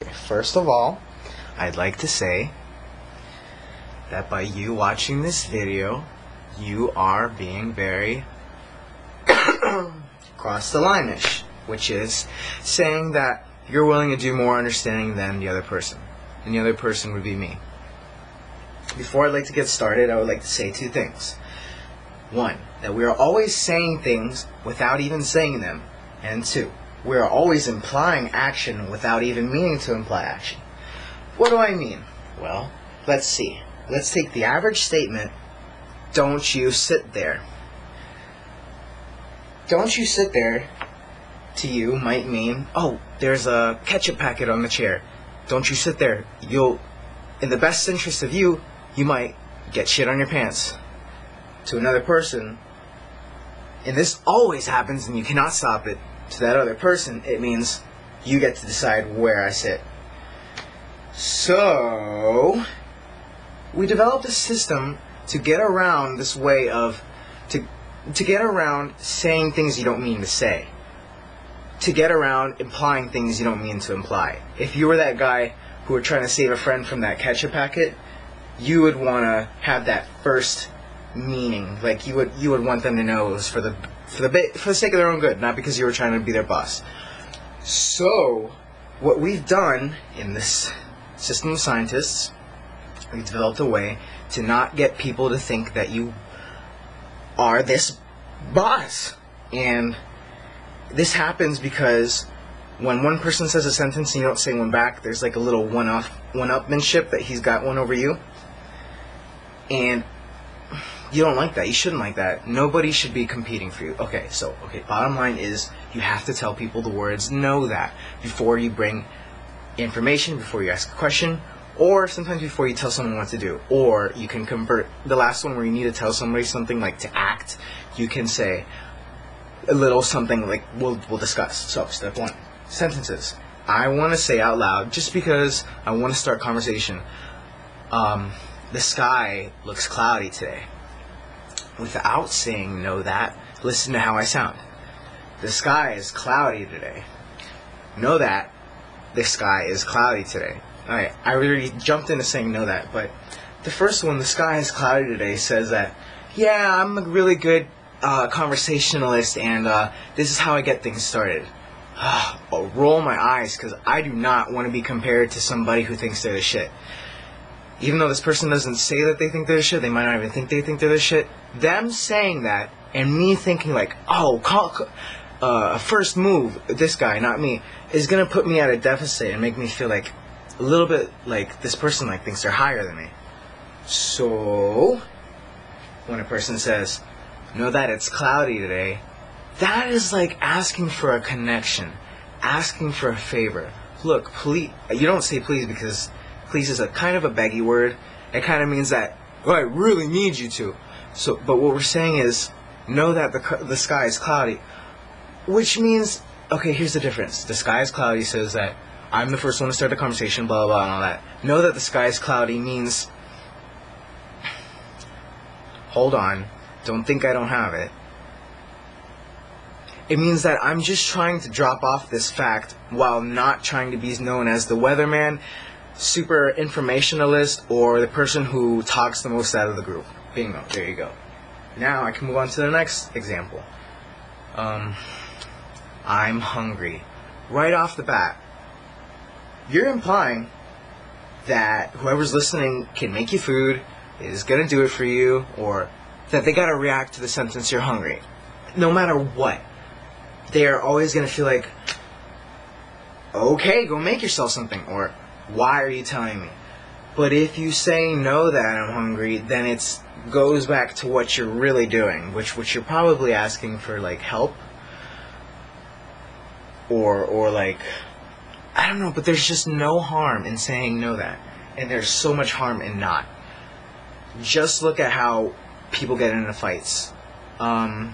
First of all, I'd like to say that by you watching this video, you are being very cross the line-ish, which is saying that you're willing to do more understanding than the other person. And the other person would be me. Before I'd like to get started, I would like to say two things. One, that we are always saying things without even saying them. And two, we are always implying action without even meaning to imply action. What do I mean? Well, let's see. Let's take the average statement, don't you sit there. Don't you sit there, to you, might mean, oh, there's a ketchup packet on the chair. Don't you sit there. In the best interest of you, you might get shit on your pants. To another person, and this always happens and you cannot stop it, to that other person, it means you get to decide where I sit. So, we developed a system to get around this way of, to get around saying things you don't mean to say. To get around implying things you don't mean to imply. If you were that guy who were trying to save a friend from that ketchup packet, you would want to have that first meaning. Like you would want them to know it was for the sake of their own good, not because you were trying to be their boss. So, what we've done in this system of scientists, we've developed a way to not get people to think that you are this boss. And this happens because when one person says a sentence and you don't say one back, there's like a little one-upmanship that he's got one over you. And you don't like that. You shouldn't like that. Nobody should be competing for you. Okay, bottom line is you have to tell people the words know that before you bring information, before you ask a question, or sometimes before you tell someone what to do. Or you can convert the last one where you need to tell somebody something like to act. You can say a little something like we'll discuss. So, step one, sentences. I want to say out loud just because I want to start conversation. The sky looks cloudy today. Without saying know that, listen to how I sound. The sky is cloudy today. Know that the sky is cloudy today. Alright, I already jumped into saying know that, but the first one, the sky is cloudy today, says that, yeah, I'm a really good conversationalist, and this is how I get things started. I'll roll my eyes, because I do not want to be compared to somebody who thinks they're the shit. Even though this person doesn't say that they think they're the shit, they might not even think they think they're the shit. Them saying that, and me thinking like, oh, first move, this guy, not me, is going to put me at a deficit and make me feel like a little bit like this person like thinks they're higher than me. So, when a person says, know that it's cloudy today, that is like asking for a connection, asking for a favor. Look, please, you don't say please because please is a kind of a beggy word. It kind of means that, oh, I really need you to. So, but what we're saying is, know that the sky is cloudy. Which means, okay, here's the difference. The sky is cloudy says that I'm the first one to start the conversation, blah, blah, blah, and all that. Know that the sky is cloudy means, hold on, don't think I don't have it. It means that I'm just trying to drop off this fact while not trying to be known as the weatherman, super informationalist, or the person who talks the most out of the group. Bingo, there you go. Now I can move on to the next example. I'm hungry. Right off the bat, you're implying that whoever's listening can make you food, is gonna do it for you, or that they gotta react to the sentence you're hungry. No matter what, they are always gonna feel like, okay, go make yourself something, or why are you telling me? But if you say know that I'm hungry, then it goes back to what you're really doing, which you're probably asking for like help, or like, I don't know, but there's just no harm in saying know that, and there's so much harm in not. Just look at how people get into fights. Let's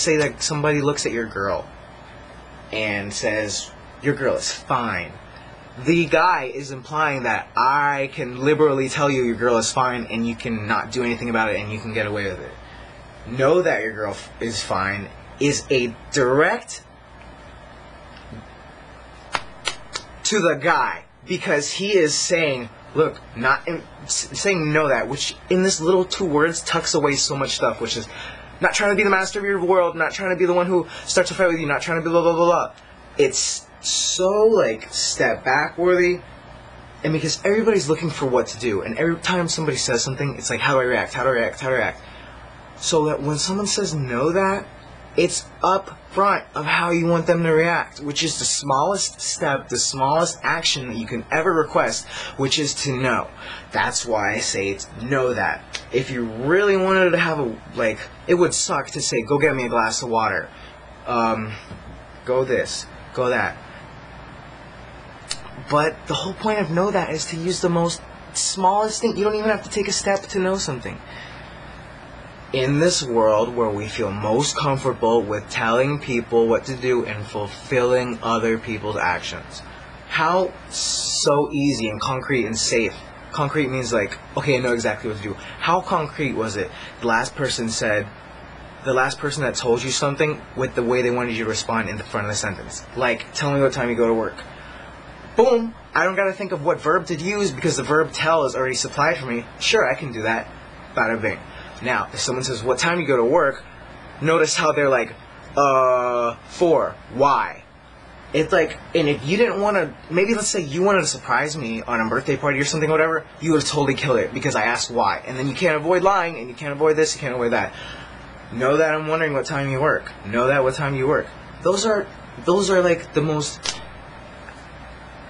say that somebody looks at your girl and says, your girl is fine. The guy is implying that I can liberally tell you your girl is fine and you can not do anything about it and you can get away with it. Know that your girl is fine is a direct to the guy, because he is saying, look, saying know that, which in this little 2 words tucks away so much stuff, which is not trying to be the master of your world, not trying to be the one who starts a fight with you, not trying to be blah blah blah blah. It's so like step back worthy, and because everybody's looking for what to do, and every time somebody says something, it's like, how do I react? How do I react? How do I react? So that when someone says know that, it's up front of how you want them to react, which is the smallest step, the smallest action that you can ever request, which is to know. That's why I say it's know that. If you really wanted to have a, like, it would suck to say, go get me a glass of water. Go this, go that. But the whole point of know that is to use the most smallest thing. You don't even have to take a step to know something. In this world where we feel most comfortable with telling people what to do and fulfilling other people's actions. How so easy and concrete and safe. Concrete means like, okay, I know exactly what to do. How concrete was it? The last person that told you something with the way they wanted you to respond in the front of the sentence. Like, tell me what time you go to work. Boom! I don't gotta think of what verb to use because the verb tell is already supplied for me. Sure, I can do that. Bada bing. Now, if someone says, what time you go to work, notice how they're like, 4. Why? It's like, and if you didn't want to, maybe let's say you wanted to surprise me on a birthday party or something, whatever, you would have totally killed it because I asked why. And then you can't avoid lying, and you can't avoid this, you can't avoid that. Know that I'm wondering what time you work. Know that what time you work. Those are like the most,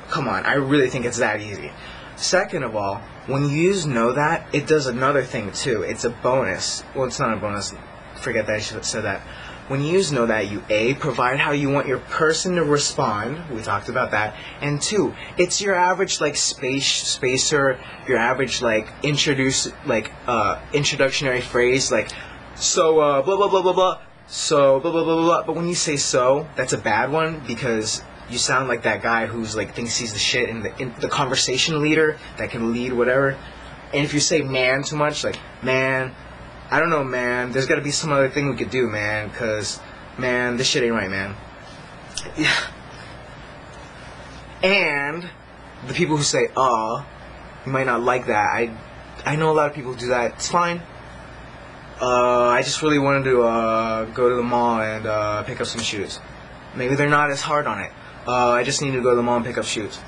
come on, I really think it's that easy. Second of all, when you use know that, it does another thing too. It's a bonus. Well, it's not a bonus. Forget that I should have said that. When you use know that, you A, provide how you want your person to respond. We talked about that. And 2, it's your average like spacer, your average like introductionary phrase like, so blah blah blah blah blah. So blah blah blah blah blah. But when you say so, that's a bad one because you sound like that guy who's like thinks he's the shit and the conversation leader that can lead whatever. And if you say man too much, like man, I don't know, man, there's got to be some other thing we could do, man, because man, this shit ain't right, man. Yeah. And the people who say you might not like that. I know a lot of people who do that. It's fine. I just really wanted to go to the mall and pick up some shoes. Maybe they're not as hard on it. I just need to go to the mall and pick up shoes.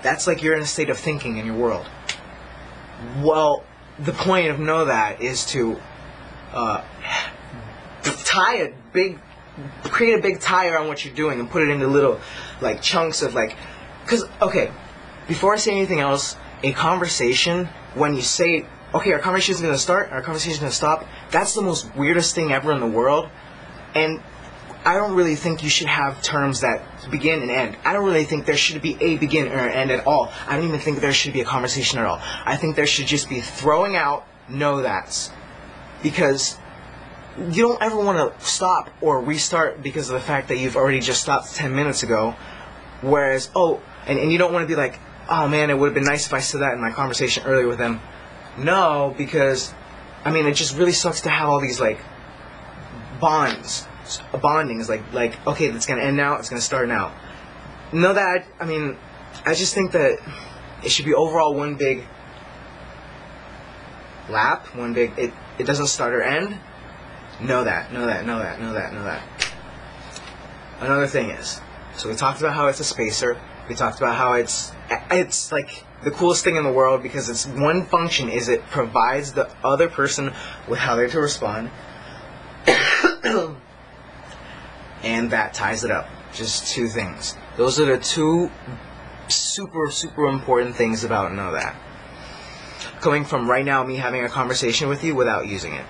That's like you're in a state of thinking in your world. Well, the point of know that is to create a big tire on what you're doing and put it into little like chunks of like, because okay, before I say anything else, a conversation, when you say, okay, our conversation is going to start, our conversation is going to stop, that's the most weirdest thing ever in the world. And I don't really think you should have terms that begin and end. I don't really think there should be a begin or an end at all. I don't even think there should be a conversation at all. I think there should just be throwing out know that's. Because you don't ever want to stop or restart because of the fact that you've already just stopped 10 minutes ago. Whereas, and you don't want to be like, oh man, it would have been nice if I said that in my conversation earlier with them. No, because, I mean, it just really sucks to have all these like bonds. Bonding is like okay, it's gonna end now, it's gonna start now. Know that, I mean, I just think that it should be overall one big lap, one big, it doesn't start or end. Know that. Another thing is, so we talked about how it's a spacer, we talked about how it's like the coolest thing in the world because its one function is it provides the other person with how they're to respond. And that ties it up. Just 2 things. Those are the 2 super, super important things about know that. Coming from right now me having a conversation with you without using it.